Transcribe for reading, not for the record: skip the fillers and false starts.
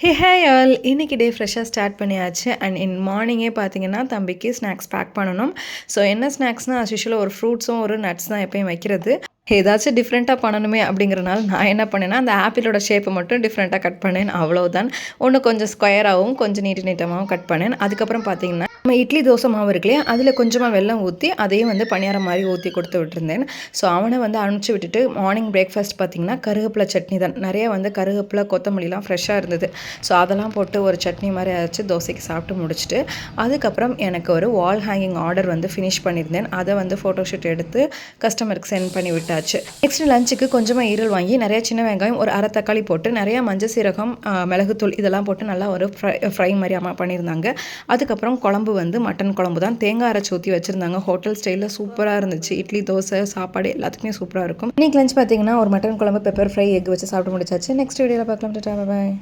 Hey all இன்னைக்கு டே ஃப்ரெஷ்ஷாக start பண்ணியாச்சு. அண்ட் மார்னிங்கே பார்த்தீங்கன்னா தம்பிக்கு ஸ்நாக்ஸ் பேக் பண்ணணும். ஸோ என்ன ஸ்நாக்ஸ்னால் அஸ்யூஷுவலாக ஒரு ஃப்ரூட்ஸும் ஒரு நட்ஸ் தான் எப்பயும் வைக்கிறது. ஏதாச்சும் டிஃப்ரெண்ட்டாக பண்ணணுமே அப்படிங்கிறனால நான் என்ன பண்ணேன்னா அந்த ஆப்பிளோட ஷேப்பை மட்டும் டிஃப்ரெண்ட்டாக கட் பண்ணேன், அவ்வளோதான். ஒன்று கொஞ்சம் ஸ்கொயராகவும் கொஞ்சம் நீட்டமாகவும் கட் பண்ணேன். அதுக்கப்புறம் பார்த்தீங்கன்னா நம்ம இட்லி தோசை மாவு இருக்கு இல்லையா, அதில் கொஞ்சமாக வெல்லம் ஊற்றி அதையும் பணியாரம் மாதிரி ஊற்றி கொடுத்து விட்டுருந்தேன். ஸோ அவனை அனுப்பிச்சி விட்டுட்டு மார்னிங் பிரேக்ஃபாஸ்ட் பார்த்திங்கன்னா கருவேப்பிலை சட்னி தான். நிறைய கருவேப்பிலை கொத்தமல்லிலாம் ஃப்ரெஷ்ஷாக இருந்தது. ஸோ அதெல்லாம் போட்டு ஒரு சட்னி மாதிரி அரைச்சி தோசைக்கு சாப்பிட்டு முடிச்சுட்டு அதுக்கப்புறம் எனக்கு ஒரு வால் ஹேங்கிங் ஆர்டர் ஃபினிஷ் பண்ணியிருந்தேன். அதை ஃபோட்டோஷூட் எடுத்து கஸ்டமருக்கு சென்ட் பண்ணி விட்டாச்சு. நெக்ஸ்ட் லஞ்சுக்கு கொஞ்சமாக ஈரல் வாங்கி நிறைய சின்ன வெங்காயம் ஒரு அரை தக்காளி போட்டு நிறையா மஞ்சள் சீரகம் மிளகுத்தூள் இதெல்லாம் போட்டு நல்லா ஒரு ஃப்ரை மாதிரி அம்மா பண்ணியிருந்தாங்க. அதுக்கப்புறம் குழம்பு மட்டன் குழம்பு தான், தேங்காய் அரைச்சி ஊற்றி வச்சுருந்தாங்க. ஹோட்டல் ஸ்டைலில் சூப்பராக இருந்துச்சு. இட்லி தோசை சாப்பாடு எல்லாத்துக்குமே சூப்பராக இருக்கும். இன்னைக்கு லஞ்ச் பார்த்தீங்கன்னா ஒரு மட்டன் குழம்பு பெப்பர் ஃப்ரை எக் வச்சு சாப்பிட்டு முடிச்சாச்சு. நெக்ஸ்ட் வீடியோவில் பார்க்கலாம். பாய்.